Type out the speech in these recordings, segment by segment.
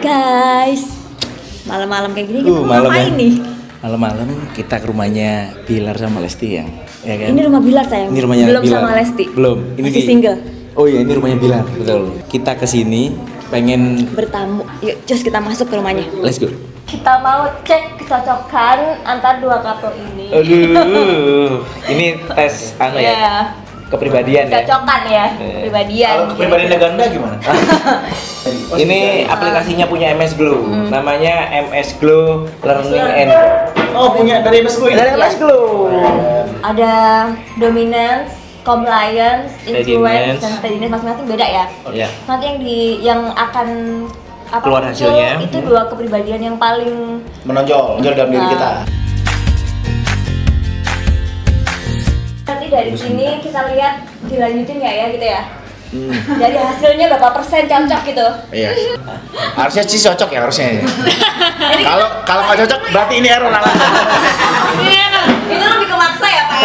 Guys, malam-malam kayak gini kita malam ngapain ya? nih? Malam-malam kita ke rumahnya Bilar sama Lesti ya kan? Ini rumah Bilar sayang. Ini rumahnya belum Bilar. sama Lesti. Belum. Ini masih single. Oh iya, ini rumahnya Bilar, betul. Kita kesini pengen Bertamu. Yuk, just kita masuk ke rumahnya. let's go. Kita mau cek kecocokan antar dua couple ini. Aduh, ini tes Iya. kepribadian ya. Kecocokan ya, kepribadian. Kalau kepribadian ganda gimana? Ini aplikasinya punya MS Glow, namanya MS Glow Learning and. Oh, punya dari MS Glow ini? Dari MS Glow. Ada dominance, compliance, influence, Steadiness. dan steadiness masing-masing beda ya. Ya. Nanti yang akan Keluar hasilnya. itu dua kepribadian yang paling Menonjol dalam diri kita. nanti dari sini kita lihat dilanjutin nggak ya gitu ya. Dari hasilnya berapa persen cocok gitu. Iya. Harusnya sih cocok ya harusnya. Kalau nggak cocok berarti ini error lah. Itu lebih ke maksa ya Pak.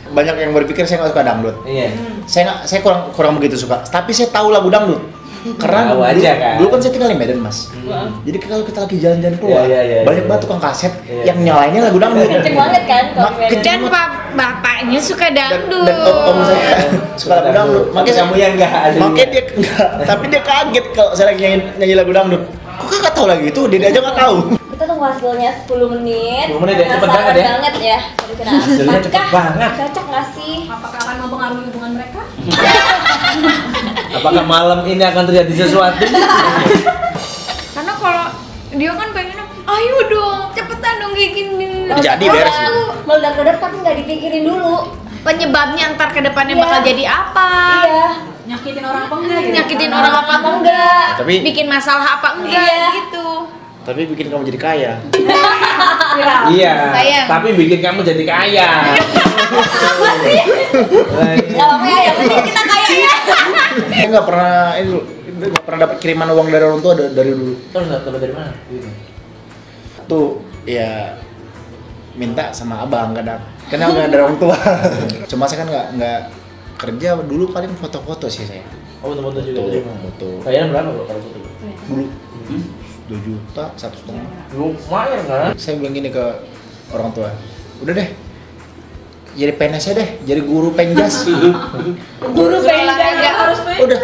Banyak yang berpikir saya nggak suka dangdut. Iya. Saya kurang begitu suka. Tapi saya tahu lagu dangdut. Karena Tahu aja kan. dulu kan saya tinggal di Medan mas. Jadi kalau kita lagi jalan-jalan keluar, Iya, banyak banget tukang kaset yang nyalainnya lagu dangdut. Kenceng banget kan kalau di Medan. Kenceng. Dan bapaknya suka dangdut. Dan om saya suka lagu dangdut. Makanya kamu yang enggak ada. Makanya dia enggak, tapi dia kaget kalau saya lagi nyanyi lagu dangdut. Kok kakak tahu lagi itu? Dia aja nggak tahu. Kita tunggu hasilnya 10 menit. 10 menit ya, cepet Penasaran banget ya. banget ya. Kira-kira Hasilnya cepet apakah banget. Cocok nggak sih? Apakah akan mempengaruhi hubungan mereka? Apakah malam ini akan terjadi sesuatu? Karena kalau dia kan pengen, ayo dong, cepetan dong kayak gini. Jadi beres. Meledak-ledak tapi nggak dipikirin dulu. Penyebabnya ntar ke depannya Iya. bakal jadi apa? Iya. Nyakitin orang apa enggak? Nyakitin orang apa Apa enggak? Tapi Bikin masalah apa enggak Iya. gitu. tapi bikin kamu jadi kaya. Iya. Sayang. Tapi bikin kamu jadi kaya. Gak apa-apa ya, yang penting kita kaya ya. Saya nggak pernah dapat kiriman uang dari orang tua dari dulu. Terus dapat dari mana? Tuh ya minta sama abang kadang. Karena nggak dari orang tua. Cuma saya kan nggak kerja dulu paling foto-foto sih saya. Oh, foto-foto juga dari mana? Foto. Kayaknya berapa kalau foto? Dulu 2 juta 1,5. Lumayan kan? Saya bilang gini ke orang tua, udah deh jadi PNS deh, jadi guru penjas. Guru penjas harus Udah,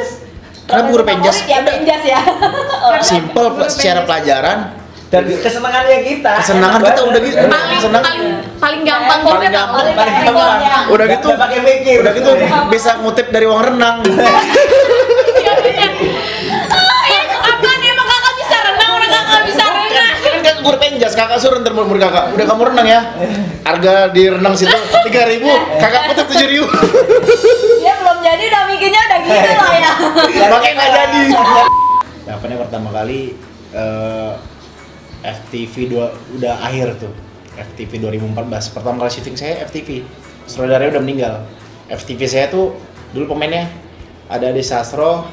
karena guru penjas ya penjas ya. simple secara pelajaran, Dan kesenangannya kita. kesenangan kita udah gitu, senang. Paling gampang Paling juga gampang, tau. paling gampang. Udah gitu, Nggak pakai mikir. udah gitu bisa ngutip dari uang renang. Apaan emang kakak bisa renang, orang kakak bisa renang. Kan kakak guru penjas, kakak suruh ntar murid kakak, udah kamu renang ya. Harga di renang situ 3.000, kakak kutip 7.000. Dia belum jadi udah mikirnya udah gitu loh ya. Makanya nggak jadi. Dapatnya pertama kali FTV udah akhir tuh. FTV 2014. Pertama kali syuting saya FTV. Saudaranya udah meninggal. FTV saya tuh dulu pemainnya ada Ade Sastro,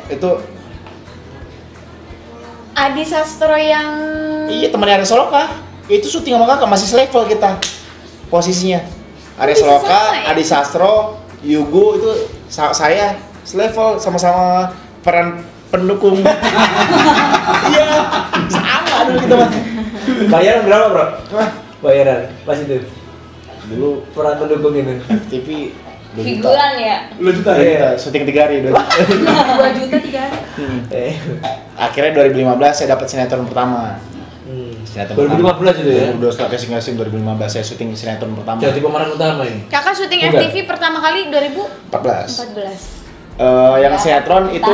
itu Adi Sastro yang iya temannya Arya Soloka. Itu syuting sama kakak masih selevel kita posisinya. Arya bisa Soloka, sama ya? Adi Sastro, Yugo itu saya selevel sama-sama peran pendukung. Iya, sama dulu kita mas. Bayaran berapa, Bro? Wah, Bayaran pas itu. dulu Peran pendukung ini. FTV 2 juta. Figuran ya. Lu juta 2 juta, syuting 3 hari. 2 juta. 2 juta 3 hari. Akhirnya 2015 saya dapat sinetron pertama. Sinetron 2015 itu ya. Udah setelah casing 2015 saya syuting sinetron pertama. Jadi pemeran utama ini. Kakak syuting Enggak. FTV pertama kali 14. 14. Yang sinetron itu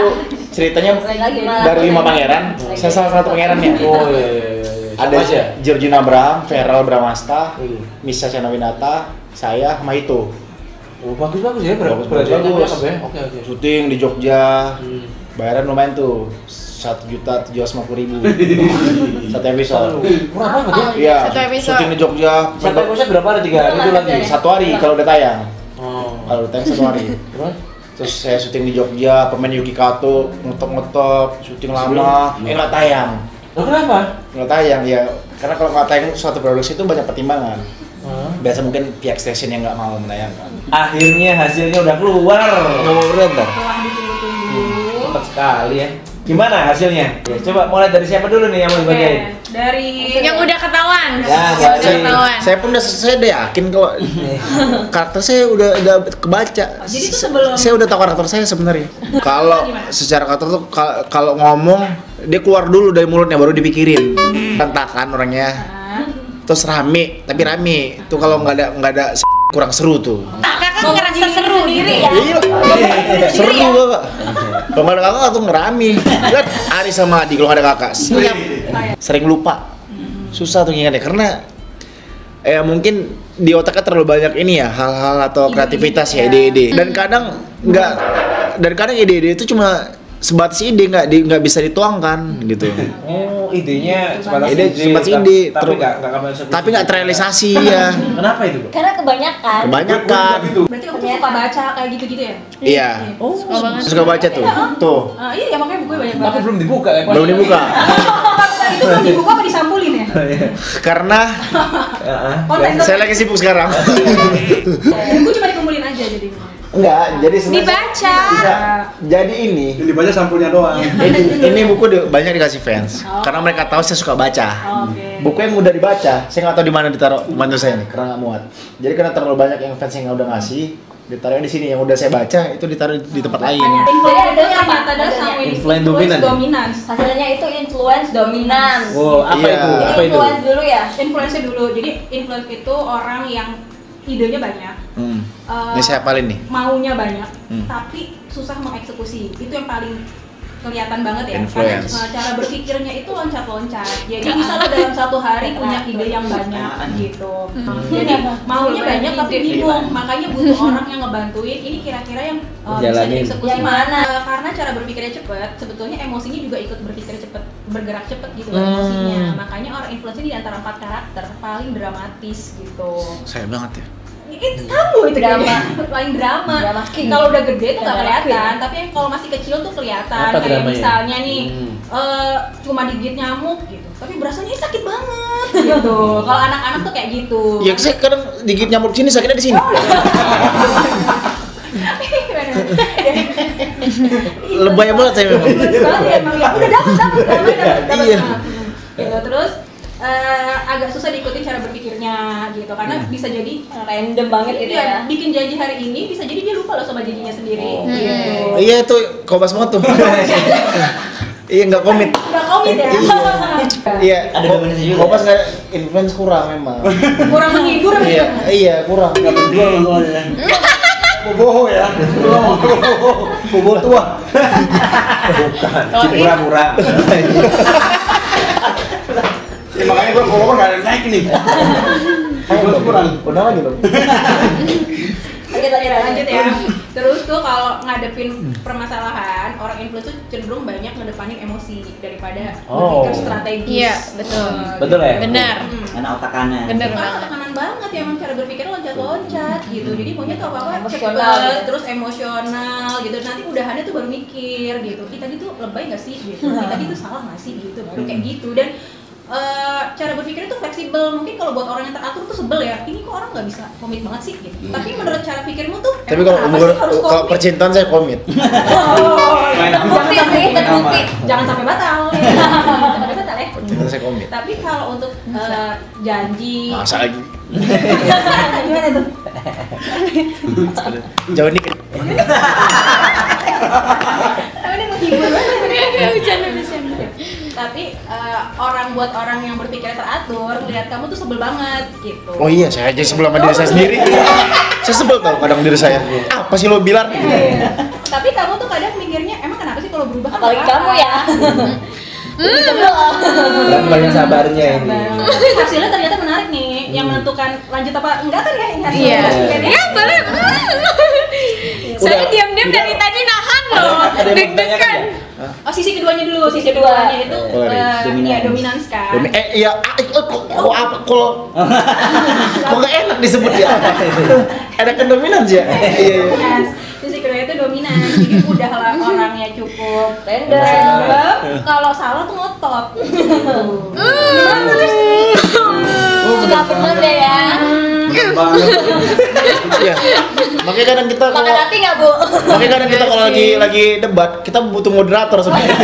ceritanya Lagi malah. dari 5 pangeran. Saya salah satu pangerannya. Oh iya. Ada Siapa aja? Georgina Abraham, Feral Bramasta, Hmm. Misa Chanawinata, saya, Maito. Oh, bagus ya, Bagus. Oke. Syuting di Jogja. Hmm. Bayaran lumayan tuh. 1.750.000 satu episode. Murah banget ya. Iya, Satu episode. syuting di Jogja. Satu episode berapa hari? 3 hari itu lagi. 1 hari kalau udah tayang. Oh. Kalau udah tayang 1 hari. Terus? Terus saya syuting di Jogja, pemain Yuki Kato, ngetop, syuting lama, nggak tayang. Loh, kenapa? Nggak tayang ya, karena kalau nggak tayang suatu produksi itu banyak pertimbangan. Biasa mungkin pihak stasiun yang nggak mau menayangkan. Akhirnya hasilnya udah keluar. Ngomong bener ntar. Setelah ditunggu-tunggu. Cepat sekali ya. Gimana hasilnya? Ya, coba mulai dari siapa dulu nih yang mau dibagiin? Dari yang udah ketahuan. Ya, Yang udah ketahuan. Saya pun saya udah yakin kalau karakter saya udah kebaca. Jadi tuh sebelum Saya udah tahu karakter saya sebenarnya. Kalau secara karakter tuh kalau ngomong dia keluar dulu dari mulutnya baru dipikirin. Tantakan orangnya. Terus rame, tapi rame. Itu kalau nggak ada kurang seru tuh. Kakak ngerasa seru sendiri ya. Iya, seru Kak. Kalau nggak ada kakak tuh ngerami. Lihat Ari sama Adi kalau nggak ada kakak, senyap. Sering lupa. Susah tuh ingatnya karena mungkin di otaknya terlalu banyak ini ya hal-hal atau kreativitas ya ide-ide. Dan kadang ide-ide itu cuma sebatas ide nggak bisa dituangkan gitu. Oh, idenya sebatas ide, tapi nggak terrealisasi ya. Kenapa itu, Bu? Karena kebanyakan. berarti kamu tuh suka baca kayak gitu-gitu ya? Iya. Oh, Suka banget. Suka baca tuh. Tuh. Iya makanya bukunya banyak Tapi banget. belum dibuka ya, Pak? Belum dibuka. Itu belum dibuka apa disampulin ya? Karena Konten saya lagi sibuk sekarang. Buku cuma dikumpulin aja jadi. Enggak, jadi sebenarnya Dibaca. Jadi ini Yang dibaca sampulnya doang. ini buku banyak dikasih fans karena mereka tahu saya suka baca. Oke. Buku yang udah dibaca, saya nggak tahu di mana ditaruh mantu saya nih karena nggak muat. Jadi karena terlalu banyak yang fans yang udah ngasih, ditaruhnya di sini. Yang udah saya baca itu ditaruh di tempat lain. Influencer Jadi ada ternyata apa? adalah sama Influence dominan ya? dominans. Hasilnya itu influence dominance. Oh, apa Iya. itu? Jadi Apa itu? influence dulu ya. Influencer dulu. Jadi influence itu orang yang idenya banyak. Ini saya hafalin nih. Maunya banyak, tapi susah mengeksekusi. Itu yang paling kelihatan banget ya. Influence. Karena cara berpikirnya itu loncat-loncat. Jadi misalnya dalam satu hari punya ide yang banyak gitu. Jadi maunya banyak tapi bingung. Makanya butuh orang yang ngebantuin. Ini kira-kira yang bisa Jalanin. dieksekusi Yang mana? Karena cara berpikirnya cepat, sebetulnya emosinya juga ikut berpikir cepat, bergerak cepat gitu emosinya. Makanya orang influencer di antara 4 karakter paling dramatis gitu. Saya banget ya. Itu kamu itu Drama. paling drama. Drama king. Kalau udah gede tuh nggak Drama kelihatan, tapi yang kalau masih kecil tuh kelihatan. Apa Kayak dramanya? misalnya nih cuma digigit nyamuk gitu, tapi berasanya ini sakit banget gitu. Kalau anak-anak tuh kayak gitu. Ya saya kadang digigit nyamuk sini, sakitnya di sini. Lebay banget saya memang. Sekali emang ya. Udah dapat. Iya. Gitu. Terus agak susah diikutin cara berpikirnya gitu karena bisa jadi Random banget gitu ya. bikin janji hari ini bisa jadi dia lupa loh sama janjinya sendiri gitu. Iya itu kobas banget tuh. Iya nggak komit. Udah komit ya. Iya. Ada dominasi juga. Kobas nggak influence kurang memang. Kurang menghibur Iya kurang. Nggak berjual soalnya. Boboho ya. Bobo tua. Bukan, pura-pura. Ya makanya gua follower nggak ada yang naik nih. Gua kurang. Udah lagi dong. Lanjut ya. Terus tuh kalau ngadepin permasalahan, orang influencer cenderung banyak ngedepanin emosi daripada berpikir strategis. Iya, betul. Betul ya? Benar. Karena otak kanan. Bener Karena banget. tekanan banget ya, emang cara berpikir loncat-loncat gitu. Jadi maunya tuh apa-apa Emosional cepet, gitu. terus emosional gitu. Nanti udahannya tuh baru mikir gitu. Ih tadi tuh lebay gak sih gitu. Ih tadi tuh salah gak sih gitu. Baru kayak gitu. Dan cara berpikirnya tuh fleksibel. Mungkin kalau buat orang yang teratur tuh sebel ya. Ini kok orang nggak bisa komit banget sih gitu. Tapi menurut cara pikirmu tuh Tapi emang kenapa sih harus kalau komit? percintaan saya komit. Terbukti sih, terbukti. Jangan sampai batal. Jangan sampai batal ya. Percintaan saya komit. Tapi kalau untuk janji Masa lagi? gimana tuh? Jauh dikit. Tapi ini menghibur banget. Bercanda-bercanda. Tapi buat orang yang berpikir teratur, lihat kamu tuh sebel banget gitu. Oh iya, saya aja sebel sama diri saya sendiri. Saya sebel tau kadang diri saya. Apa sih lo bilang? Tapi kamu tuh kadang mikirnya, emang kenapa sih kalau berubah? Apalagi kamu ya. Dan banyak sabarnya ini. Tapi hasilnya ternyata menarik nih, yang menentukan lanjut apa enggak kan ya ini hasilnya. Iya. Iya, boleh. Saya diam-diam dari tadi nahan loh. Ada yang mau ditanyakan Deg-degan. nggak? Oh, sisi keduanya dulu, sisi Kedua. keduanya itu Dominance. ya dominans kan. Iya, kok apa kok nggak enak disebut ya? Ada kedominan ya? Iya. Dominans. Sisi kedua itu dominan, jadi udahlah orangnya cukup Random. Kalau salah tuh ngotot. Suka bener deh ya. banget. Iya. Makanya kadang kita Makan kalau hati nggak, Bu? makanya kadang kita kalau lagi debat, kita butuh moderator sebenarnya.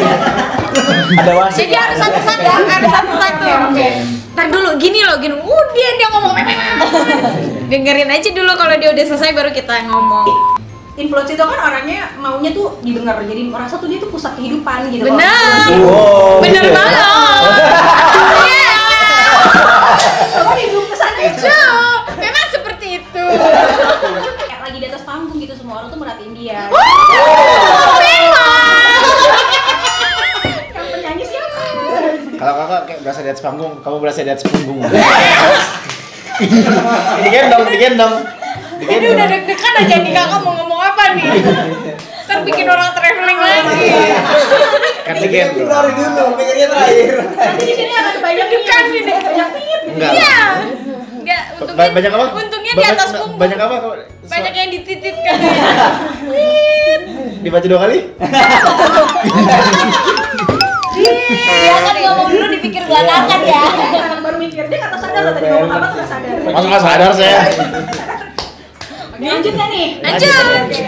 Ada wasit. Jadi harus satu-satu, harus satu-satu. Ntar dulu, gini loh, dia ngomong. Dengerin aja dulu kalau dia udah selesai baru kita ngomong. Influencer itu kan orangnya maunya tuh didengar, jadi merasa tuh dia tuh pusat kehidupan gitu. Benar. Oh, Bener gitu ya? banget. Iya. Kalau hidup kesan Itu, memang seperti itu. kayak lagi di atas panggung gitu, semua orang tuh merhatiin dia. Memang. Yang penyanyi siapa? Kalau kakak kayak berasa di atas panggung, kamu berasa di atas punggung. Digendong. Jadi udah deg-degan aja nih kakak mau ngomong apa nih. Ntar bikin orang traveling lagi. Kan digendong. Terakhir dulu, pikirnya terakhir. Nanti di sini akan banyak Deg-degan nih. banyak tit. Enggak. Iya. Enggak, Banyak apa? Untungnya di atas punggung. Banyak apa? Banyak yang dititipkan. Dibaca 2 kali? Dia kan ngomong dulu dipikir belakangan ya. Baru mikir dia kata sadar loh tadi ngomong apa tuh nggak sadar. Langsung nggak sadar saya. Lanjut nggak nih? Lanjut. Oke.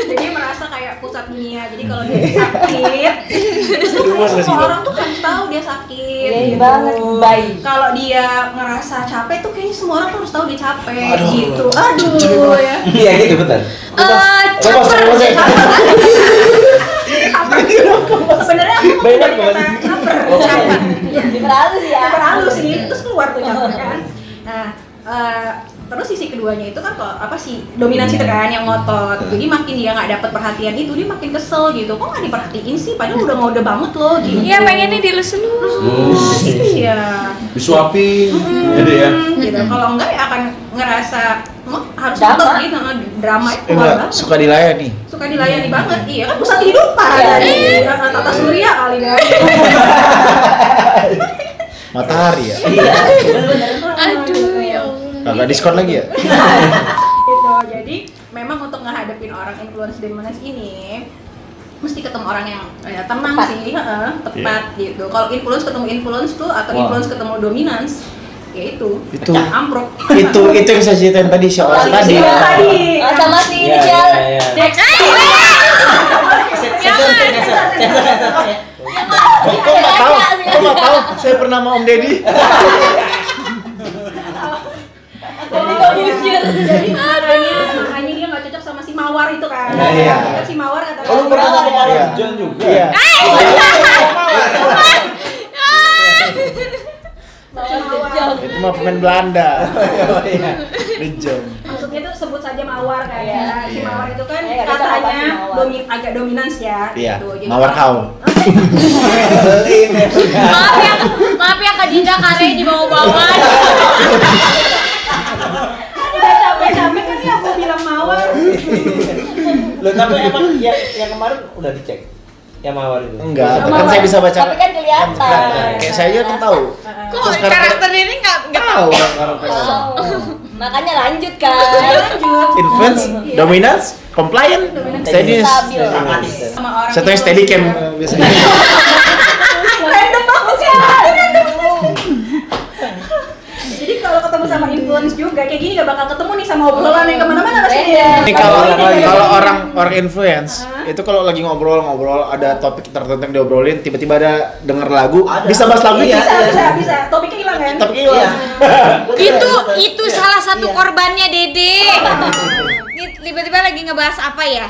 Jadi merasa kayak pusat dunia. Jadi kalau dia sakit, itu semua orang tuh harus tahu dia sakit. Iya gitu. banget, baik. Kalau dia ngerasa capek tuh kayaknya semua orang tuh harus tahu dia capek. Aduh. Gitu. Aduh ya. Iya gitu betul. Caper. Sebenarnya aku mau dari kata caper. Caper. Terlalu sih ya. Caper halus sih. Terus keluar tuh caper kan. Nah, terus sisi keduanya itu kan apa sih dominansi itu kan yang ngotot. Jadi makin dia nggak dapat perhatian itu dia makin kesel gitu. Kok nggak diperhatiin sih? Padahal udah ngode banget loh gitu. Iya, pengennya dilus-lus. Iya. Disuapin. Jadi ya. Gitu. Kalau enggak ya akan ngerasa harus Drama. nonton gitu. Drama itu keluar Enggak, banget. suka dilayani. Suka dilayani banget. Iya kan pusat kehidupan. Iya. Tata Surya kali kan. Matahari ya. Aduh, ya Allah. Kakak diskon lagi ya? Gitu. Jadi memang untuk ngehadapin orang influence dominance ini mesti ketemu orang yang ya, tenang Tepat. sih, tepat gitu. Kalau influence ketemu influence tuh atau influence ketemu dominance, ya itu amprok. itu yang saya ceritain tadi si orang tadi. Iya, tadi. Sama si Iya, inisial iya, iya. Dex. Kok nggak tahu? Kok nggak tahu? Saya pernah sama Om Deddy. Jadi kok jujur. Jadi makanya dia nggak cocok sama si Mawar itu kan. Iya. Kan si Mawar kata Oh, lu pernah sama Iya. Mawar John juga? Iya. Mawar. Itu mah pemain Belanda. Bejong. Maksudnya tuh sebut saja Mawar kan Iya. ya. Si Mawar itu kan Nggak cocok apa katanya sih Mawar? agak dominans ya. Iya. Gitu. Jadi Mawar kalau- Hau. Maaf ya Kak Dinda karya dibawa-bawa. Udah capek-capek kan ya aku bilang Mawar. Loh, tapi emang yang kemarin udah dicek? Yang Mawar itu? Enggak, Sama kan saya bisa baca. Tapi kan kelihatan. Kayak saya aja kan tahu. Kok Terus karakter- karakter ini nggak Tahu karakter. Makanya lanjut kan. Lanjut. Influence, Iya. dominance, compliant, steady. Stabil. Sama orang Satu yang itu. steady cam biasanya. Random banget ya. Jadi kalau ketemu sama influence juga kayak gini gak bakal ketemu nih sama obrolan yang kemana-mana pasti dia. Ini kalau orang influence itu kalau lagi ngobrol ada topik tertentu yang diobrolin, tiba-tiba ada denger lagu, Ada. bisa bahas lagu Iya. itu. Bisa. Topiknya hilang kan? Tapi hilang. Itu salah satu korbannya Dede. Ini tiba-tiba lagi ngebahas apa ya?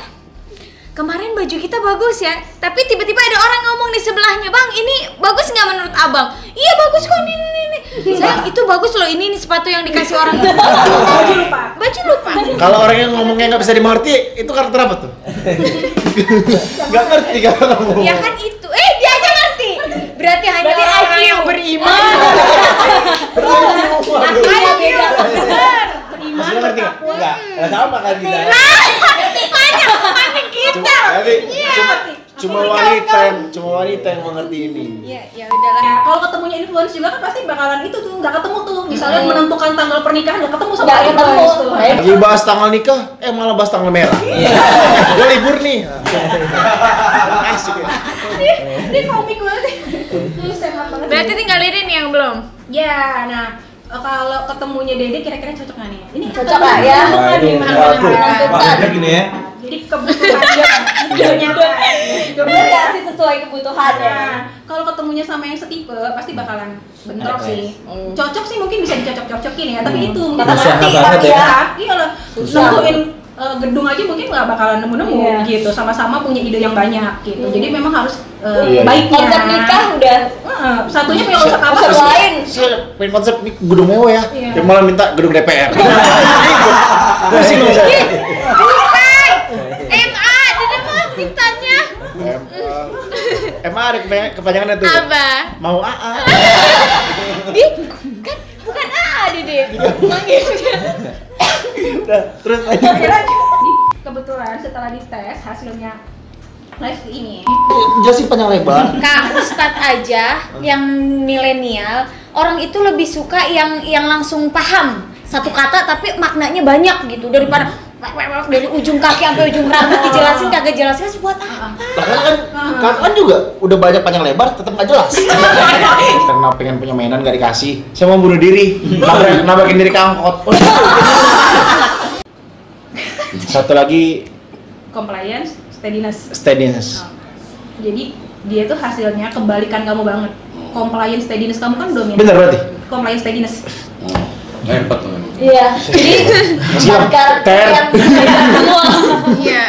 Kemarin baju kita bagus ya, tapi tiba-tiba ada orang ngomong di sebelahnya, "Bang, ini bagus nggak menurut abang?" "Iya bagus kok, ini. Sayang, itu bagus loh, ini sepatu yang dikasih orang itu." Baju lupa. Kalau orang yang ngomongnya nggak bisa dimengerti, itu karakter apa tuh? Nggak ngerti kalau ngomong. Ya kan itu. Dia aja ngerti. Berarti hanya Berarti orang IQ. yang beriman. Iya beda. Benar. Maksudnya ngerti nggak? Enggak, enggak sama kan kita. Panik kita. Jadi Iya. cuma wanita yang mengerti ini. Ya, ya udahlah. Nah, kalau ketemunya influence juga kan pasti bakalan itu tuh nggak ketemu tuh. Misalnya menentukan tanggal pernikahan nggak ketemu sama Nggak ketemu. influence tuh. Lagi bahas tanggal nikah, malah bahas tanggal merah. Gue libur nih. Asik. Ini komik banget. Sehat banget. Berarti tinggal ini nih yang belum. Ya, nah kalau ketemunya Dede kira-kira cocok nggak nih? Ini Cocok nggak ya? Wah, ini Menentukan. gini ya. Jadi kebutuhannya Bener nggak sih sesuai kebutuhannya? Nah, kalau ketemunya sama yang setipe pasti bakalan bentrok Ada sih. Cocok sih mungkin bisa dicocok-cocokin ya, tapi itu mungkin Usaha nanti banget tapi ya. Iya lah, nentuin gedung aja mungkin nggak bakalan nemu-nemu Iya. gitu. Sama-sama punya ide yang banyak gitu. Jadi memang harus Iya. baiknya. Konsep nikah udah Satunya punya konsep apa konsep sih? lain. Saya pengen konsep nih gedung mewah ya. Iya. Yang malah minta gedung DPR. Pusing loh. MA, Dede mah ciptanya. Emang ada kepanjangannya tuh. Apa? Mau AA. Ih, kan bukan AA Dede. Manggilnya. Udah, terus aja. Akhirnya kebetulan setelah dites hasilnya live ini. Jelasin panjang lebar. Kak Ustadz aja yang milenial, orang itu lebih suka yang langsung paham satu kata tapi maknanya banyak gitu daripada dari ujung kaki sampai ujung rambut dijelasin kagak jelasin buat apa? Kakak kan juga udah banyak panjang lebar tetap nggak jelas. Karena pengen punya mainan nggak dikasih, saya mau bunuh diri, nabrakin diri ke angkot. Satu lagi Compliance, steadiness. steadiness. Jadi dia tuh hasilnya kebalikan kamu banget. Compliance, steadiness kamu kan dominan. Bener berarti? Compliance, steadiness. Repot tuh. Iya. Jadi Siap, karakter ter. yang berbeda semua. Iya.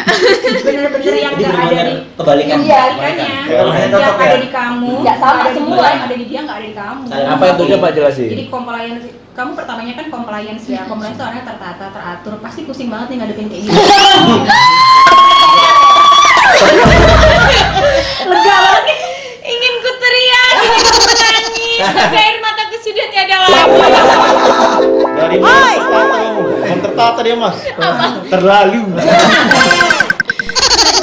Bener-bener yang Jadi nggak ada benar-benar di kebalikan. Iya, kebalikannya. Ya, makanya Yang cocok ada ya. di kamu, Nggak sama ada di semua. dia, yang ada di dia nggak ada di kamu. Apa itu coba jelasin? Jadi compliance, kamu pertamanya kan compliance ya. Compliance itu orangnya tertata, teratur. Pasti pusing banget nih ngadepin kayak gitu. Lega banget. Ingin ku teriak, ingin ku menangis, tapi air mataku sudah tiada lagi. Dari belum tertata dia mas. Terlalu.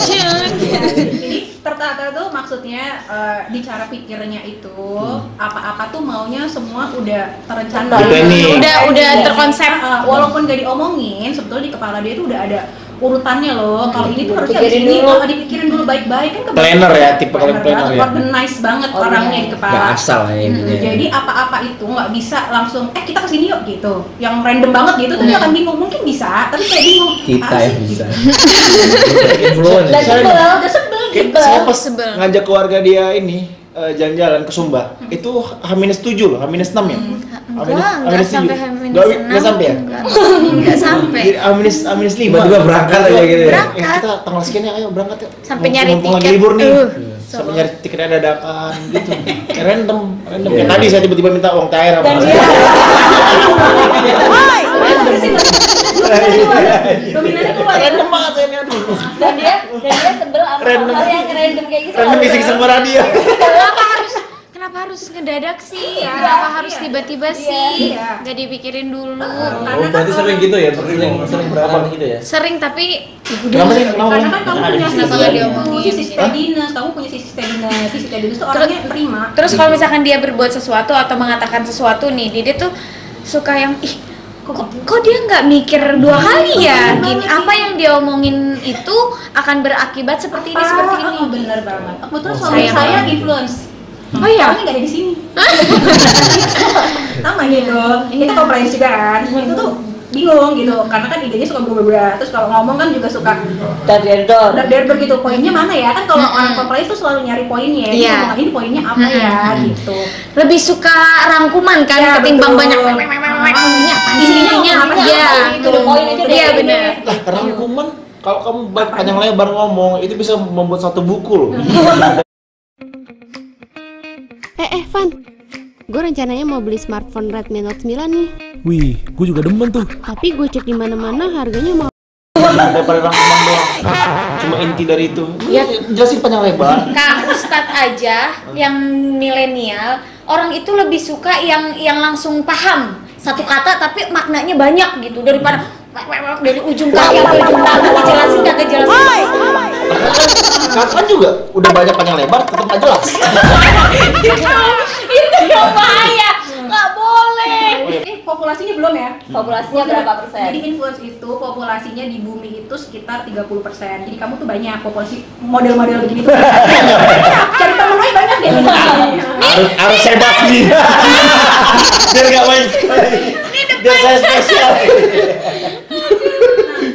Jadi tertata tuh maksudnya di cara pikirnya itu apa-apa tuh maunya semua udah terencana. Planning. Udah terkonsep. Walaupun gak diomongin, sebetulnya di kepala dia tuh udah ada urutannya loh. Kalau ini tuh harusnya Dipikirin habis ini, dulu. dipikirin dulu baik-baik kan. Planner ya, tipe kalian Planner planner banget, ya. organize banget orangnya di kepala. Nggak asal ya ini. Jadi apa-apa itu nggak bisa langsung kita kesini yuk gitu. Yang random banget gitu tuh dia akan bingung. Mungkin bisa, tapi kayak bingung. Kita Apa yang sih? bisa. Dan sebel. Udah sebel gitu. Saya pas Sebel. ngajak keluarga dia ini jalan-jalan ke Sumba, itu H-7 loh, H-6 ya? Enggak sampai Nggak sampai ya? Enggak sampai. H-5. Tiba-tiba berangkat aja gitu ya? Berangkat. Ya, kita tanggal sekian ya, ayo berangkat ya. Sampai nyari Mumpung lagi tiket. libur nih. Sampai nyari tiketnya dadakan gitu. Ya, random. Kayak tadi saya tiba-tiba minta uang THR apa. Dan dia Dominannya keluar. Random banget saya nih, aduh. dan dia sebel sama Random. hal yang random kayak gitu. Random isi-isi suara dia. Kenapa harus ngedadak sih? Iya, Kenapa harus iya. tiba-tiba Iya. sih? Iya. Gak dipikirin dulu. Oh, berarti sering gitu ya? Sering berangkat gitu ya? Sering tapi Kenapa sih? Karena kan kamu punya Kenapa sisi nggak diomongin? sisi steadiness, kamu punya sisi steadiness. Sisi steadiness tuh orangnya nerima. terus kalau misalkan dia berbuat sesuatu atau mengatakan sesuatu nih, Dede tuh suka yang kok dia nggak mikir dua kali ya gini, apa yang dia omongin itu akan berakibat seperti ini seperti ini. Bener banget. Kebetulan suami Sayang saya banget. influence. Oh iya? Orangnya nggak ada di sini. Sama gitu. Itu compliance juga kan. Itu tuh bingung gitu, karena kan idenya suka berubah-ubah. Terus kalau ngomong kan juga suka dari begitu, poinnya mana ya? Kan kalau orang compliance tuh selalu nyari poinnya. Ini Iya. omongan ini poinnya apa ya gitu. Lebih suka rangkuman kan Ya, ketimbang betul. banyak intinya apa ya? itu the point aja deh. Iya benar. Lah, rangkuman kalau kamu panjang lebar ngomong itu bisa membuat satu buku loh. Van, gue rencananya mau beli smartphone Redmi Note 9 nih. Wih, gue juga demen tuh. Tapi gue cek di mana-mana harganya mau. Daripada rangkuman doang. Cuma inti dari itu. Ya. Jelasin panjang lebar. Kak Ustadz aja yang milenial, orang itu lebih suka yang langsung paham satu kata tapi maknanya banyak gitu daripada dari ujung kaki sampai ujung rambut dijelasin kagak jelasin. Kakak kan juga udah banyak panjang lebar tetap nggak jelas. Itu yang bahaya, nggak boleh. Populasinya belum ya? Populasinya berapa persen? Jadi influence itu populasinya di bumi itu sekitar 30%. Jadi kamu tuh banyak populasi model-model begini tuh. Cari temen aja banyak deh. Harus saya bahas nih. Biar nggak banyak. Biar saya spesial.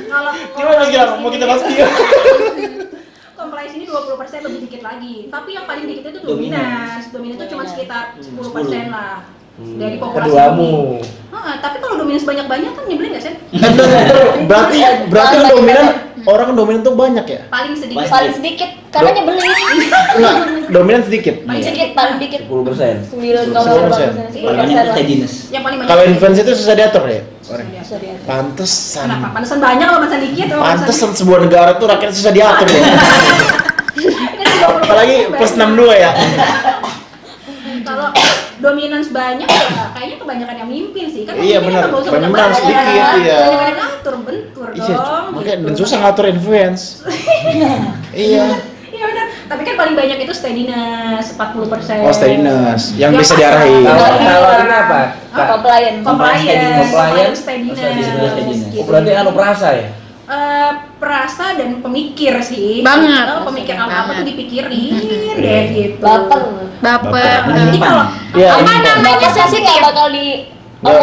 Kalau Gimana Mas Gilang? Mau kita bahas dia? compliance ini 20% lebih dikit lagi. Tapi yang paling dikit itu dominans. Dominans itu cuma sekitar 10% lah dari populasi Keduamu. bumi. Tapi kalau dominans banyak-banyak kan nyebelin nggak sih? Berarti dominan orang dominan tuh banyak ya? Paling sedikit. Paling sedikit karena nyebelin. Enggak, dominan sedikit. Paling sedikit, Paling dikit. 10%. 9,8%. Paling banyak itu steadiness. Yang paling banyak. Kalau influencer itu susah diatur ya? Bisa diatur. Pantesan. Kenapa? Pantesan banyak loh, pantesan dikit. Pantesan sebuah negara tuh rakyatnya susah diatur ya. Apalagi plus 62 ya. Kalau dominans banyak ya kayaknya kebanyakan yang mimpin sih. Kan Iya, pemimpin benar. kan nggak usah Dominan banyak-banyak. sedikit, iya. Banyak-banyak ngatur, bentur Iya, dong. makanya gitu. dan susah ngatur influence. Iya. Iya benar. Tapi kan paling banyak itu steadiness 40%. Oh, steadiness yang bisa diarahin. Kalau ini apa? Compliance. Compliance, steadiness. Steadiness. Gitu. Berarti anu perasa ya? Perasa dan pemikir sih. Banget. Pemikir apa tuh dipikirin Iya. deh gitu. Baper. Jadi kalau Iya. Apa namanya? Bapak sih nggak bakal di Nggak,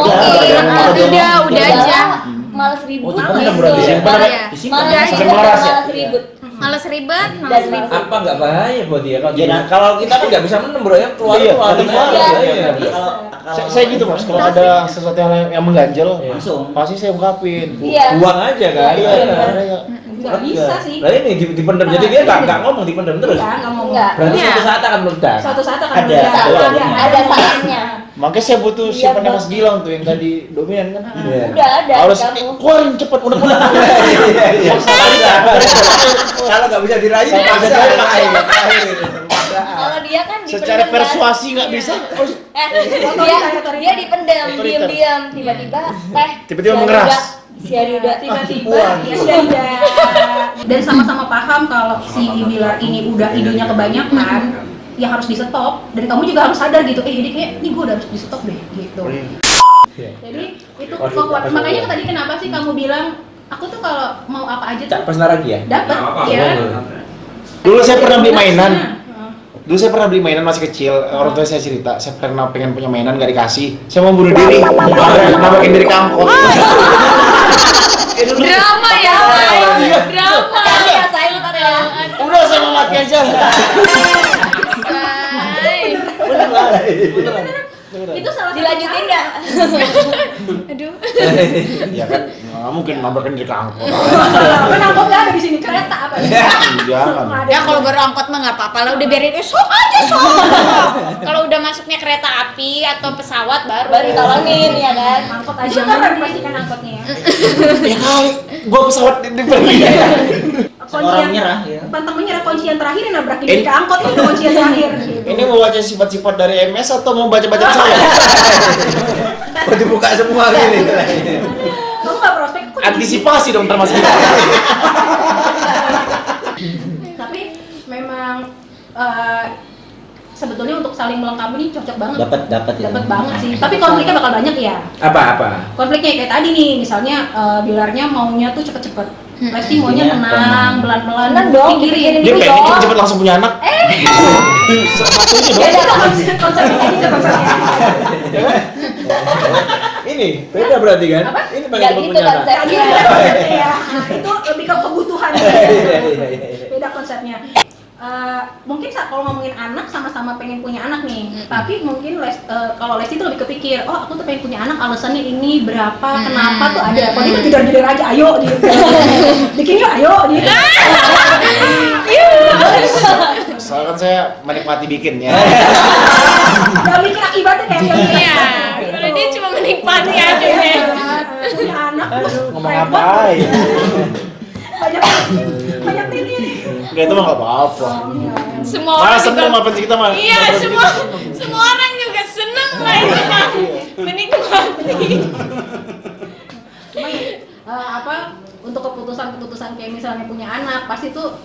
Udah aja. Males ribut. Oh, bener berarti Simpan ya. Males Sampai ribut. malas ya? Males ribut. Males ribet, Dan males ribet. Apa nggak bahaya buat dia kalau Iya, gini? nah. Kalau kita kan nggak bisa menem bro ya keluar Iya, keluar. keluar. Iya. Kalau Saya gitu Mas, kalau ada sesuatu yang mengganjal, langsung pasti saya ungkapin. Iya. Buang aja kan. Iya, iya. nggak bisa sih. Lah ini dipendam jadi dia nggak ngomong dipendam terus. Nggak ngomong. Enggak. Berarti Iya. suatu saat akan meledak. Suatu saat akan Ada. meledak. Ada saatnya. Makanya saya butuh Iya, siapa Bang. Mas Gilang tuh yang tadi dominan kan. Iya. Udah ada Harus kamu. keluarin cepet udah. Iya. Kalau nggak bisa dirayu, Saya nggak bisa ada. dirayu. Kalau dia kan Secara dipendam, kan? persuasi nggak bisa. dia dipendam, diam-diam, tiba-tiba Tiba-tiba si mengeras. Aruda- si Aruda Tiba-tiba ya sudah. Dan sama-sama paham kalau si Bilar ini udah idenya kebanyakan, ya harus di stop. Dan kamu juga harus sadar gitu, jadi kayak ini gue udah harus di stop deh gitu. Jadi itu makanya tadi kenapa sih kamu bilang aku tuh kalau mau apa aja tuh Pas lagi ya. dapat ya. Dulu saya pernah beli mainan. Dulu saya pernah beli mainan masih kecil, orang tua saya cerita, saya pernah pengen punya mainan gak dikasih, saya mau bunuh diri, nambahin diri kampung. Drama ya, drama. ya saya lupa ya. Udah saya mau mati aja. Itu salah satu Dilanjutin cara. nggak? Aduh. Ya kan, nggak mungkin nambahin diri kampung. Kan angkot nggak ada di sini, kereta apa? Jangan. Ya kalau baru angkot mah nggak apa-apa lah, udah biarin sok aja sok. Kalau udah masuknya kereta api atau pesawat baru Ditolongin ya kan. Angkot aja kan dipastikan angkotnya ya. Ya kali, gua pesawat di pergi. orang menyerah ya. Pantang menyerah, kunci yang terakhir yang nabrakin diri ke angkot itu kunci yang terakhir. Gitu. Ini mau baca sifat-sifat dari MS atau mau baca-baca saya? Oh dibuka semua gini. Kamu nggak prospek kok? Antisipasi dong termasuk kita. Tapi memang sebetulnya untuk saling melengkapi ini cocok banget. Dapat ya. Dapat banget sih. Tapi konfliknya bakal banyak ya. Apa? Konfliknya kayak tadi nih, misalnya Bilarnya maunya tuh cepet-cepet. Lesti maunya tenang, pelan-pelan. Tenang dong, pikirin Dia dulu pengen dong. cepet-cepet langsung punya anak. Satunya dong. Beda konsepnya gitu konsepnya. Ini beda berarti kan? Apa? Ini Nggak pengen cepet gitu punya anak. konsepnya. Beda konsepnya. Itu lebih ke kebutuhan. Beda konsepnya. Mungkin kalau ngomongin anak sama-sama pengen punya anak nih, tapi mungkin kalau Lesti itu lebih kepikir, oh aku tuh pengen punya anak, alasannya ini berapa, kenapa tuh ada. Kalau dia jujur-jujur aja, ayo gitu. Bikin yuk, ayo gitu. Soalnya kan saya menikmati bikinnya. Gak mikir akibatnya kayak gitu. Iya, kalau dia cuma menikmati aja ya. Punya anak, Ngomong ngapain? banyak ini. Enggak, itu mah nggak apa-apa. Semua orang Malah seneng juga, sama kita mah. iya semua orang juga seneng lah itu mah menikmati. Cuma untuk keputusan kayak misalnya punya anak pasti tuh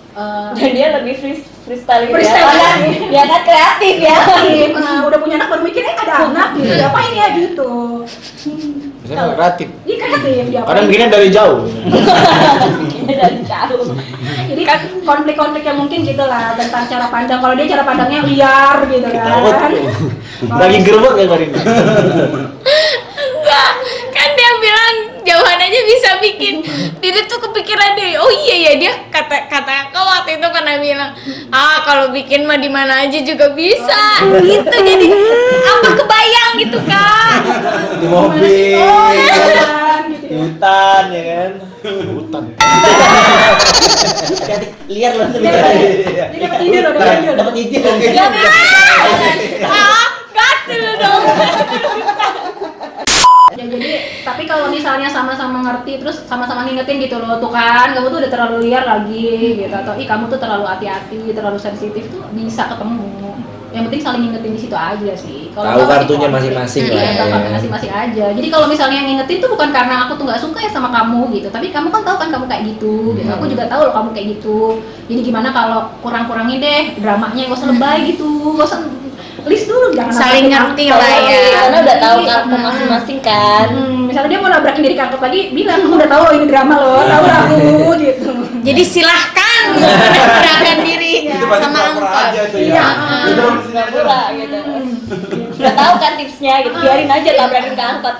Dan dia lebih freestyle gitu Freestyle. ya. Dia kan kreatif ya. udah punya anak baru mikir ada anak gitu, ngapain ya gitu. Karena kreatif. Iya kreatif dia. Kadang bikinnya dari jauh. Dari jauh. Jadi kan konflik-konflik yang mungkin gitu lah tentang cara pandang. Kalau dia cara pandangnya liar gitu kan. Lagi gerbek ya Karin. Enggak, kan dia bilang jauhan aja bisa bikin. Dia tuh kepikiran deh. Oh iya ya, dia kata kau waktu itu pernah bilang, kalau bikin mah di mana aja juga bisa. Gitu. Jadi apa kebayang gitu, Kak. Di mobil, di hutan ya kan. Hutan. Liar loh. Dia dapat ide loh, Dapat ide. Gatel dong. Ya jadi, tapi kalau misalnya sama-sama ngerti terus sama-sama ngingetin gitu loh, tuh kan kamu tuh udah terlalu liar lagi gitu, atau kamu tuh terlalu hati-hati, terlalu sensitif, tuh bisa ketemu. Yang penting saling ngingetin di situ aja sih. Tahu kartunya masing-masing lah. Iya, tahu kartunya masing-masing aja. Jadi kalau misalnya yang ngingetin tuh bukan karena aku tuh nggak suka ya sama kamu gitu, tapi kamu kan tahu kan kamu kayak gitu. Gitu. Aku juga tahu loh kamu kayak gitu. Jadi gimana kalau kurang-kurangin deh dramanya, nggak usah lebay gitu, nggak usah list dulu, jangan Saling ngerti lah ya. Karena udah tahu karakter masing-masing kan. Misalnya dia mau nabrakin diri kampus lagi, bilang aku udah tahu ini drama loh, tahu aku gitu. Jadi silahkan menabrakkan diri sama angkot. aja tuh ya. Iya. Itu Pura gitu. Udah tahu kan tipsnya gitu. Biarin aja tabrakin ke angkot.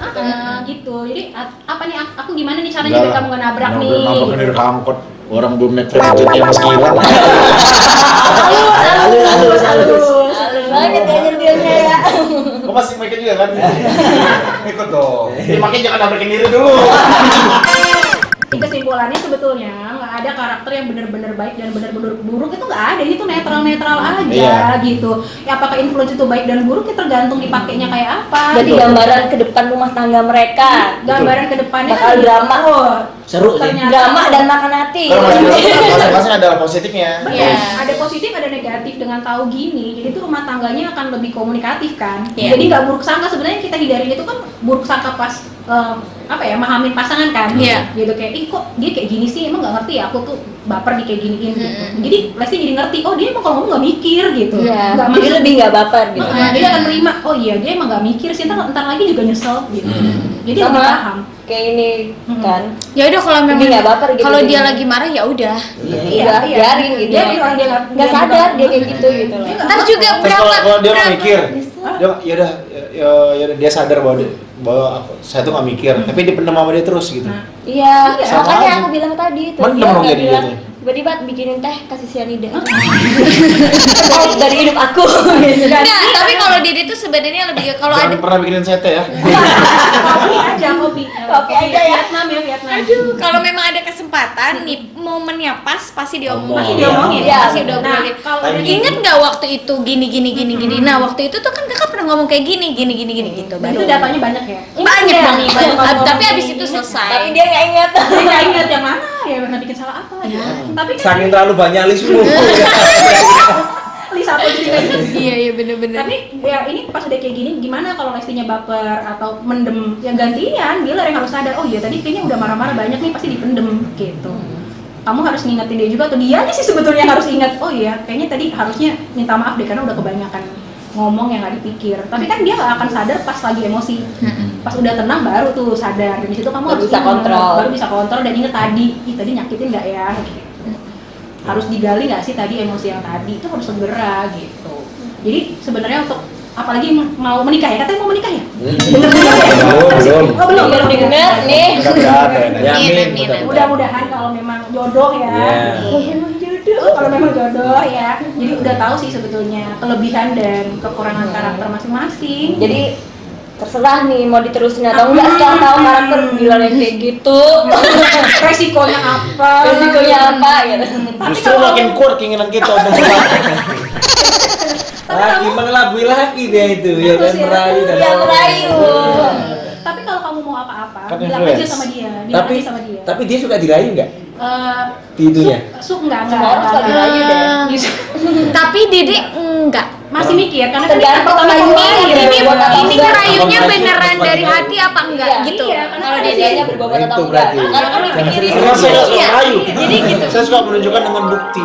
Gitu. Jadi apa nih aku gimana nih caranya biar kamu nggak nabrak nih? Nabrakin dari angkot. Orang belum naik kereta yang masih hilang. Halus. Halus banget ya nyentilnya ya. Kau masih mikir juga kan? ikut dong. Makanya jangan nabrakin diri dulu. Kesimpulannya sebetulnya nggak ada karakter yang benar-benar baik dan benar-benar buruk, itu nggak ada, itu netral-netral aja gitu. Ya apakah influence itu baik dan buruk, ya tergantung dipakainya kayak apa. Jadi gambaran ke depan rumah tangga mereka. Gambaran ke depannya bakal drama. Seru sih. Ternyata Drama dan makan hati. Masing-masing ada positifnya. betul, ada positif ada negatif. Dengan tahu gini, jadi tuh rumah tangganya akan lebih komunikatif kan. Iya. Jadi nggak buruk sangka, sebenarnya kita hindarin itu kan buruk sangka pas mahamin pasangan kan. Iya. Gitu kayak, ih kok dia kayak gini sih, emang nggak ngerti ya, aku tuh baper di kayak gini-gini gitu. Jadi Lesti jadi ngerti, oh dia emang kalau ngomong nggak mikir gitu. Iya. Nggak Jadi maksud- lebih nggak baper gitu. Dia akan terima, oh iya dia emang nggak mikir sih, ntar lagi juga nyesel gitu. Jadi Sama lebih paham. kayak ini kan. Ya udah kalau memang nggak baper gitu. kalau dia lagi marah ya udah. Udah biarin gitu. Dia bilang dia nggak sadar dia kayak gitu gitu loh. Ntar juga Terus kalau dia nggak mikir, Hah? yaudah dia sadar bahwa saya tuh nggak mikir, tapi dipendam sama dia terus gitu. Iya, Sama makanya aja. aku bilang tadi tuh. Mendem Dia dong nggak jadi bilang, gitu. tiba-tiba bikinin teh kasih cyanida. Dari hidup aku. Enggak, tapi kalau dia itu sebenarnya lebih kalau ada Jangan pernah bikinin saya teh ya. Kopi aja, kopi. Kopi aja ya. Vietnam ya, Vietnam. kalau memang ada kesempatan nih momennya pas pasti diomongin. Pasti diomongin. Iya, Pasti udah Nah, obrolin. kalau udah Ingat nggak waktu itu gini. Nah, waktu itu tuh kan kakak pernah ngomong kayak gini gitu. Nah, itu datanya banyak ya? Banyak Ingat banget. nggak? Banyak Tapi ngomong abis ini, itu ini. selesai. Tapi dia nggak ingat. Dia nggak ingat yang mana ya, pernah bikin salah apa ya. Tapi kan Saking terlalu banyak lismu. Lisa apa cerita itu. Iya bener-bener. Tapi ya ini pas udah kayak gini, gimana kalau Lestinya baper atau mendem, ya gantian. Dia yang harus sadar, oh iya tadi kayaknya udah marah-marah banyak nih, pasti dipendem gitu. Kamu harus ngingetin dia juga, atau dia aja sih sebetulnya harus ingat, oh iya kayaknya tadi harusnya minta maaf deh karena udah kebanyakan ngomong yang nggak dipikir. Tapi kan dia nggak akan sadar pas lagi emosi. Pas udah tenang baru tuh sadar. Dan di situ kamu Baru harus bisa ingat, kontrol. baru bisa kontrol dan inget tadi, ih tadi nyakitin nggak ya? Gitu. Harus digali nggak sih tadi emosi yang tadi, itu harus segera gitu. Jadi sebenarnya untuk apalagi mau menikah ya, katanya mau menikah ya? Belum. Oh belum. Dengar nih. Ya, amin. Mudah-mudahan kalau memang jodoh ya. Iya. Oh, memang jodoh. Kalau memang jodoh ya. Jadi udah tahu sih sebetulnya kelebihan dan kekurangan karakter masing-masing. Jadi terserah nih mau diterusin atau enggak, setelah tahu karakter bilangnya kayak gitu. resikonya apa? Resikonya apa gitu. Justru makin kuat keinginan kita untuk Lagi mengelabui lagi dia itu ya kan, merayu dan Iya, merayu. Tapi kalau kamu mau apa-apa, Kan bilang aja influence. sama dia. Bilang aja sama dia. Tapi dia suka dirayu nggak? Eh, Di itunya. enggak. Semua orang suka dirayu deh. Tapi Dede enggak. Masih mikir karena kan Tergantung pertama rayunya mulai ini, ya. Ini Buat apa ini enggak? ngerayunya Apa beneran maksud- dari hati apa enggak Iya, gitu. iya, karena Kalau kan dia dianya berbobot Itu atau enggak. berarti. Karena kan dipikirin. Karena saya nggak suka Iya. merayu. Jadi gitu. Saya suka menunjukkan dengan bukti.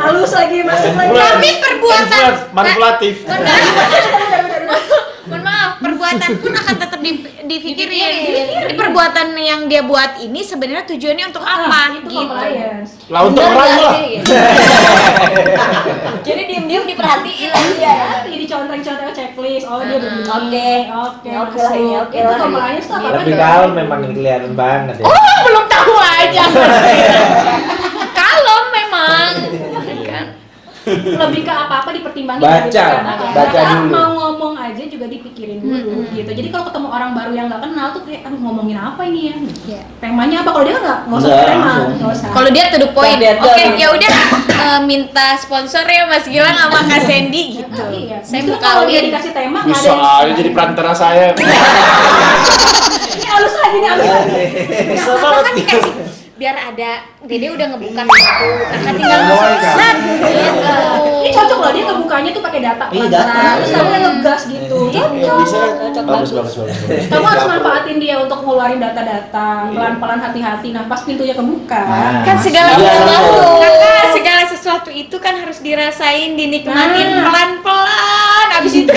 Halus lagi masuk lagi. Tapi perbuatan Manipulatif. Mohon maaf, perbuatan perbuatan pun akan tetap dipikirin. Ini perbuatan yang dia buat ini sebenarnya tujuannya untuk apa? Itu Gitu. compliance. Lah untuk orang lah. Jadi diem-diem diperhatiin lah dia. Jadi dicontreng-contreng checklist. Oh dia begini. Oke lah ini, oke Itu lah. compliance tuh apa-apa Lebih kalem memang ini kelihatan banget ya. Oh, belum tahu aja. Kalem memang. Kan? Lebih ke apa-apa dipertimbangin Baca, gitu kan. baca Bahkan dulu. mau ngomong aja juga dipikirin dulu gitu. Jadi kalau ketemu orang baru yang nggak kenal tuh kayak aduh ngomongin apa ini ya? Iya. Temanya apa? Kalau dia nggak usah Nggak, tema, langsung. nggak usah. Kalau dia to the point. Dia Oke, tuh. ya udah minta sponsor ya Mas Gilang sama Kak Sandy gitu. Iya. Saya Justru mau kalau dia kawin. dikasih tema nggak Bisa ada aja jadi perantara saya. ini halus lagi nih halus lagi. Bisa Apa banget. kan dikasih biar ada Dede udah ngebuka pintu, Kakak tinggal set gitu. Ini cocok loh dia ngebukanya tuh pakai data Iya, pelan-pelan. data. Terus kamu yang ngegas gitu. Bisa. Cocok Bagus bagus. bagus. Kamu harus manfaatin dia untuk ngeluarin data-data pelan-pelan hati-hati. Nah pas pintunya kebuka, Nah. Kan segala Iya, sesuatu, iya. Kakak, segala sesuatu itu kan harus dirasain, dinikmatin pelan-pelan. Abis itu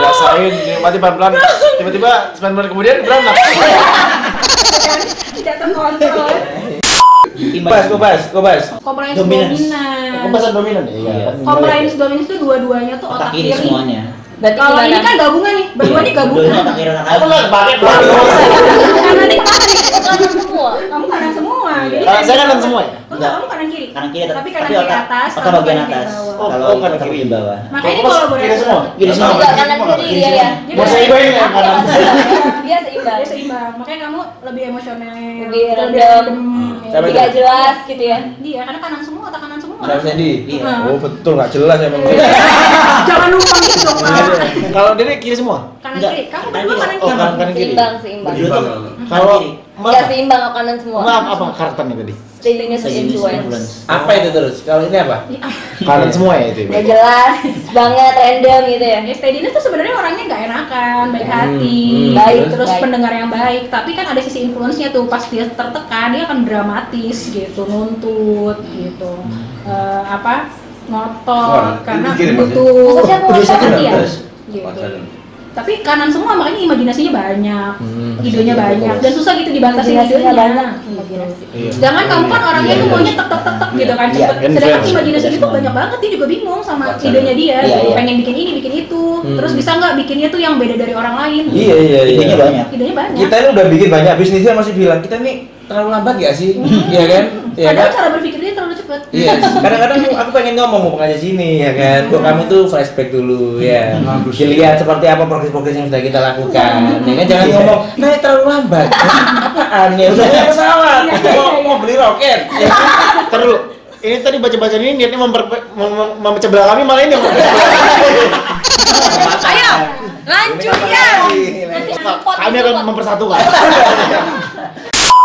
Rasain, mati pelan-pelan. Tiba-tiba 9 menit kemudian beranak. tidak terkontrol. Kobas. Compliance Dominance. dominan. Pembahasan dominan ya. Iya. Compliance dominan itu dua-duanya tuh Otak otak kiri kiri. semuanya. Berarti Kalau ini gimana? kan gabungan nih, berdua nih Dua-duanya gabungan. otak kiri otak Aku kanan. nggak pakai pelan. Kanan nih kanan nih. Kanan semua. Kamu kanan semua. Jadi Saya kanan semua ya? Enggak, kamu kanan kiri. Kanan kiri Tapi kanan kiri otak atas, otak kamu bagian kanan kiri atas. bawah. Kalau Oh, ini kanan otak kiri. bagian bawah. Makanya ini Kiri kolaborasi. semua. Kiri semua. Enggak kanan kiri dia ya. Mau saya ibahin ya kanan. Dia seimbang. Dia seimbang. Makanya kamu lebih emosional, Lebih random. Siapa Tidak itu? jelas gitu ya. Dia karena kanan semua, otak kanan semua. Siapa Sandy? Iya. Oh betul nggak jelas emang. Jangan lupa gitu dong, Pak. Kalau dia kiri semua. Kanan Enggak. kiri. Kamu Kanan berdua kiri. kanan Oh, kiri. kanan kiri. Seimbang. Berdua tuh Kalau kiri. Enggak seimbang kalau kanan semua. Maaf apa karakternya tadi? Steadiness and Sejenis influence. influence. Apa itu terus? Kalau ini apa? Kanan semua ya itu. Nggak jelas banget, random gitu ya. Ya, steadiness tuh sebenarnya orangnya nggak enakan, baik hati, baik, terus baik. pendengar yang baik. Tapi kan ada sisi influence-nya tuh, pas dia tertekan dia akan dramatis gitu, nuntut gitu, ngotot karena butuh Maksudnya aku ngotot? perhatian gitu. Tapi kanan semua makanya imajinasinya banyak, idenya banyak dan susah gitu dibatasin Imajinasinya idenya. banyak. Imajinasi. Sedangkan kamu kan orangnya tuh maunya tek tek tek tek gitu kan cepet. Iya, Sedangkan influence. imajinasi itu banyak banget, dia juga bingung sama idenya dia. Iya, Gitu. iya. Pengen bikin ini, bikin itu. Terus bisa nggak bikinnya tuh yang beda dari orang lain? Iya. Idenya banyak. Idenya banyak. Kita ini udah bikin banyak bisnisnya masih bilang kita nih terlalu lambat gak sih? Iya kan? Iya Padahal kan? cara berpikirnya terlalu cepet. Iya, kadang-kadang aku pengen ngomong mau aja sini ya kan. Kok kamu tuh flashback dulu ya. Dilihat seperti apa progres-progres yang sudah kita lakukan. Ya kan jangan ngomong, "Nah, terlalu lambat." Apaan ya? Udah punya pesawat. Mau beli roket. Ya kan? Terus ini tadi baca-baca ini niatnya memecah belah kami malah ini. Ayo, lanjut ya. Kami akan mempersatukan.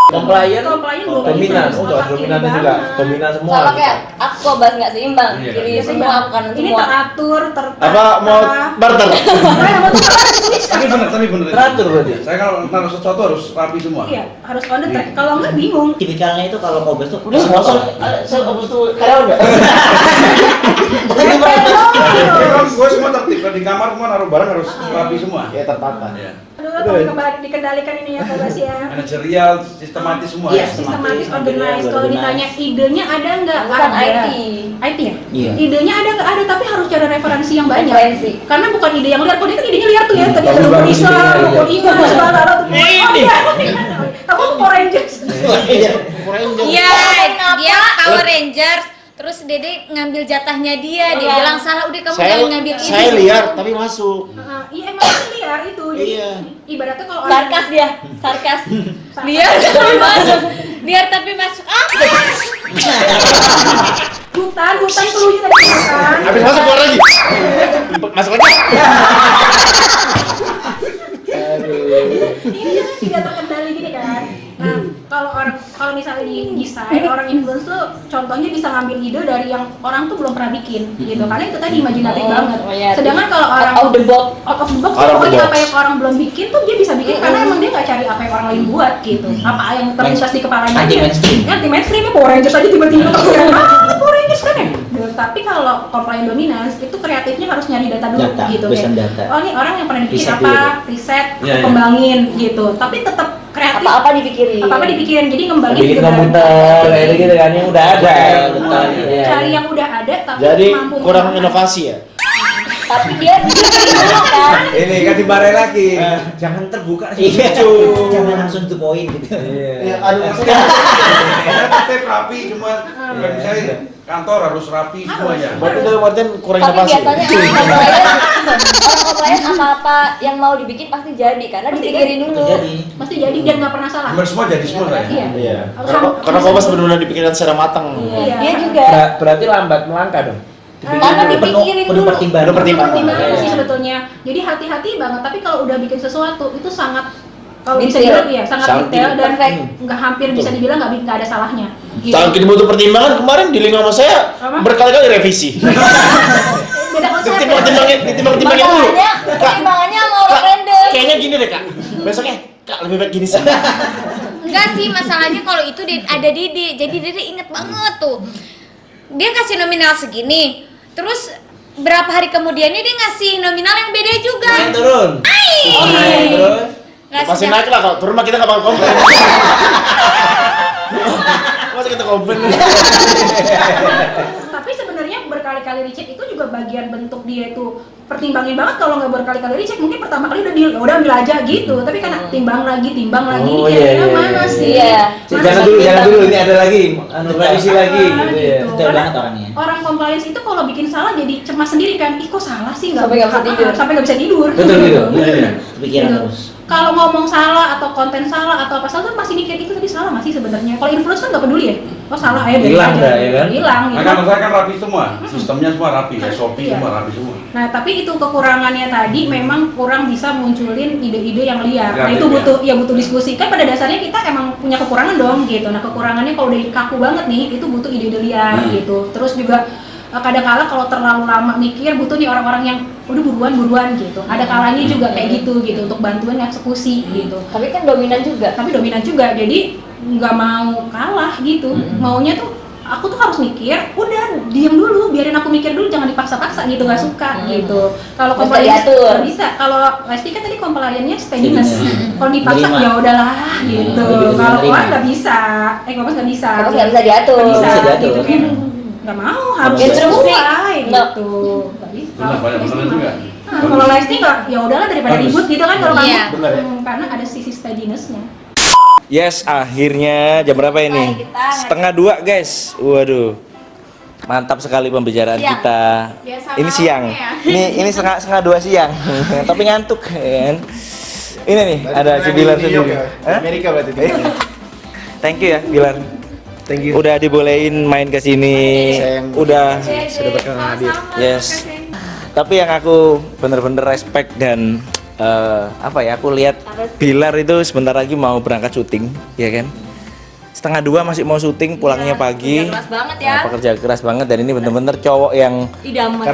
Compliant, Compliant dominan. Oh, otak kiri dominan juga. banget. Dominan semua. Sama kayak aku kobas nggak seimbang. Kiri semua, aku kanan Ini semua. teratur, tertata. Apa mau barter? Tapi bener. Teratur berarti. Saya kalau naruh sesuatu harus rapi semua. Iya, harus on the track. Kalau nggak bingung. Tipikalnya itu kalau kobas tuh Udah sponsor. Saya habis itu karyawan enggak? Gue semua tertib. Kalau di kamar semua naruh barang harus rapi semua. Ya tertata. Aduh, kalau dikendalikan ini ya Kobas ya. Manajerial, sistematis semua. Iya, ya. Sistematis, organize. Organize. Kalau ditanya idenya ada nggak? Bukan Ada. IT. IT ya? Iya. Idenya ada nggak? Ada, tapi harus cari referensi yang banyak. Referensi. Karena bukan ide yang liar. Kalau dia kan idenya liar tuh ya. Tadi ada Bagus, rukun bagus Islam, idenya, rukun iya. iman, segala tuh. Oh iya. Kamu Power Rangers. Iya. Kurang Iya, dia Power Rangers. Terus Dede ngambil jatahnya dia bilang salah, udah kamu jangan ngambil ini. saya liar tapi masuk. Iya emang itu liar itu. Jadi Iya. ibaratnya kalau Sarkas dia, sarkas. Liar tapi masuk. Liar tapi masuk. hutan peluhnya tadi hutan. Habis masuk keluar lagi. Masuk lagi. Ini kan tidak terkendali gini kan. Nah, kalau misalnya di desain orang influence tuh contohnya bisa ngambil ide dari yang orang tuh belum pernah bikin gitu. Karena itu tadi imajinatif banget. iya. Sedangkan kalau orang Out of the box. out of the box, Out of the pokoknya box. apa yang orang belum bikin tuh dia bisa bikin karena emang dia nggak cari apa yang orang lain buat gitu. Apa yang terlintas di kepalanya Anti dia. mainstream. Anti mainstream ya Power Rangers aja tiba-tiba kepikiran, Power Rangers kan ya. Tapi kalau compliant dominance itu kreatifnya harus nyari data dulu Data, gitu based on kayak, data. oh ini orang yang pernah dibikin Riset apa, dulu. riset, Iya, iya. kembangin gitu. Tapi tetap kreatif. Apa-apa dipikirin. Apa-apa dipikirin. Jadi ngembangin Bikin juga komputer kayak gitu kan yang udah ada. Betul. Iya. cari yang udah ada tapi Jadi mampu kurang mengembangkan. inovasi ya. Tapi dia dipikirin dulu kan. Ini kan dimarahin lagi. Jangan terbuka sih. Iya. lucu. Jangan langsung to point gitu. Iya. Aduh, maksudnya Tetap rapi cuma nggak bisa kantor harus rapi semuanya. berarti dalam artian kurang Tapi inovasi. biasanya orang komplain apa-apa yang mau dibikin pasti jadi karena Pasti dipikirin dulu. Jadi Pasti jadi dan nggak pernah salah. Hampir semua jadi semua lah ya. Iya. Iya. Harus Karena Kompas benar-benar dipikirkan secara matang. Iya. Dia juga. Berarti lambat melangkah dong. Karena dipikirin penuh dulu. pertimbangan. Penuh pertimbangan. Pertimbangan sih sebetulnya. Jadi hati-hati banget. Tapi kalau udah bikin sesuatu itu sangat kalau bisa Detail. dibilang ya sangat Sangat detail dan perfect. nggak hampir bisa dibilang nggak ada salahnya. Gitu. Saking butuh pertimbangan kemarin di link sama saya Apa? berkali-kali revisi. Beda konsep. ya. Ditimbang-timbangin dulu. Masalahnya, pertimbangannya sama orang random. Kayaknya gini deh kak. Besoknya kak lebih baik gini sih. Enggak sih, masalahnya kalau itu ada Dede. Jadi Dede inget banget tuh. Dia kasih nominal segini. Terus berapa hari kemudiannya dia ngasih nominal yang beda juga. Naik turun. Naik terus. Nggak Pasti sedap. naik lah kalau turun mah kita nggak bakal komplain. Masa kita komplain? Tapi sebenarnya berkali-kali recheck itu juga bagian bentuk dia itu pertimbangin banget. Kalau nggak berkali-kali recheck mungkin pertama kali udah deal, udah ambil aja gitu. Tapi karena timbang lagi ini Oh, kira-kira iya, iya, mana iya. sih? Iya. Mana Jangan sih dulu, kita- jangan dulu. Ini ada lagi. Revisi lagi Ah, gitu ya. gitu. Detail Karena banget orangnya. Orang compliance itu kalau bikin salah jadi cemas sendiri kan, ih kok salah sih Sampai nggak bisa tidur. sampai nggak bisa tidur. Betul gitu. Iya. Pikiran Gitu. terus. Kalau ngomong salah atau konten salah atau apa salah tuh masih mikir itu tadi salah masih sebenarnya. Kalau influence kan nggak peduli ya. Oh salah ayo biarin Hilang aja. dah, ya kan? Hilang. Nah hilang. kan saya kan rapi semua, sistemnya semua rapi, SOP Iya. semua rapi semua. Nah, tapi itu kekurangannya tadi memang kurang bisa munculin ide-ide yang liar. Nah, Kreatif, itu butuh diskusi. Kan pada dasarnya kita emang punya kekurangan dong gitu. Nah, kekurangannya kalau udah kaku banget nih, itu butuh ide-ide liar gitu. Terus juga kadang-kala kalau terlalu lama mikir butuh nih orang-orang yang udah buruan gitu. Ada kalanya juga kayak gitu untuk bantuan eksekusi gitu. Tapi kan dominan juga. Tapi dominan juga, jadi nggak mau kalah gitu. Maunya tuh aku tuh harus mikir, udah diem dulu, biarin aku mikir dulu, jangan dipaksa-paksa gitu, nggak suka gitu. Kalau Bisa compliance diatur. nggak bisa. Kalau Lesti kan tadi compliance steadiness. Kalau dipaksa Menerima. ya udahlah gitu. lebih Kalau menerima. Kompas nggak bisa, Kompas nggak bisa. Kompas nggak bisa diatur. Nggak bisa, Nggak bisa gitu diatur. kan. Nggak mau, harus Instruksi. sesuai Nggak. gitu. Nggak bisa. Benar, banyak benar juga. Nah, kalau Lesti nggak, ya udahlah daripada Bagus. ribut gitu kan kalau kamu. Iya. Benar ya? Karena ada sisi steadiness-nya. Yes, akhirnya jam berapa ini? Hai, kita 1:30 guys. Waduh. Mantap sekali pembicaraan Siang. kita. Biasa Ini siang. Ini setengah 2 siang. Tapi ngantuk kan. Ini nih ada si Bilar sendiri. Hah? Amerika berarti. Thank you ya Bilar. Thank you. Udah dibolehin main ke sini. Saya yang- Udah. Sudah berkenan hadir. Yes. Tapi yang aku bener-bener respect dan apa ya, aku lihat Bilar itu sebentar lagi mau berangkat syuting, ya kan? 1:30 masih mau syuting, pulangnya pagi. Kerja keras banget ya. Pekerja keras banget dan ini bener-bener cowok yang Idaman.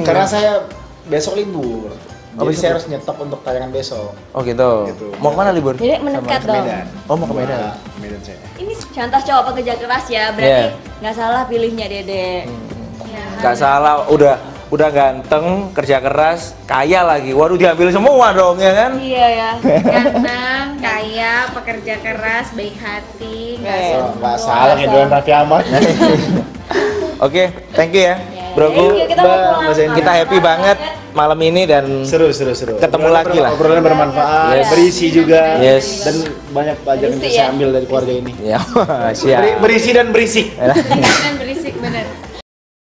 Karena saya besok libur. Oh, Jadi besok. saya harus nyetok untuk tayangan besok. oh gitu. Gitu. Mau kemana libur? Jadi mendekat Ke dong. Medan. Oh, mau ke Medan. Medan saya. Ini contoh cowok pekerja keras ya, berarti nggak salah pilihnya Dede. Gak salah, udah ganteng, kerja keras, kaya lagi. Waduh, diambil semua dong ya kan? Iya ya. Ganteng, kaya, pekerja keras, baik hati, nggak Oh, nggak Wah, salah ngedoain Raffi Ahmad. Oke, thank you ya. Broku, Thank you, kita mau pulang. Mbak Zain. kita happy banget malam ini dan Seru. Ketemu lagi lah. Obrolan bermanfaat, Yes. berisi juga. Yes. Dan banyak pelajaran yang Berisi bisa ya. ambil dari keluarga ini. ya siap. Berisi dan berisik. Dan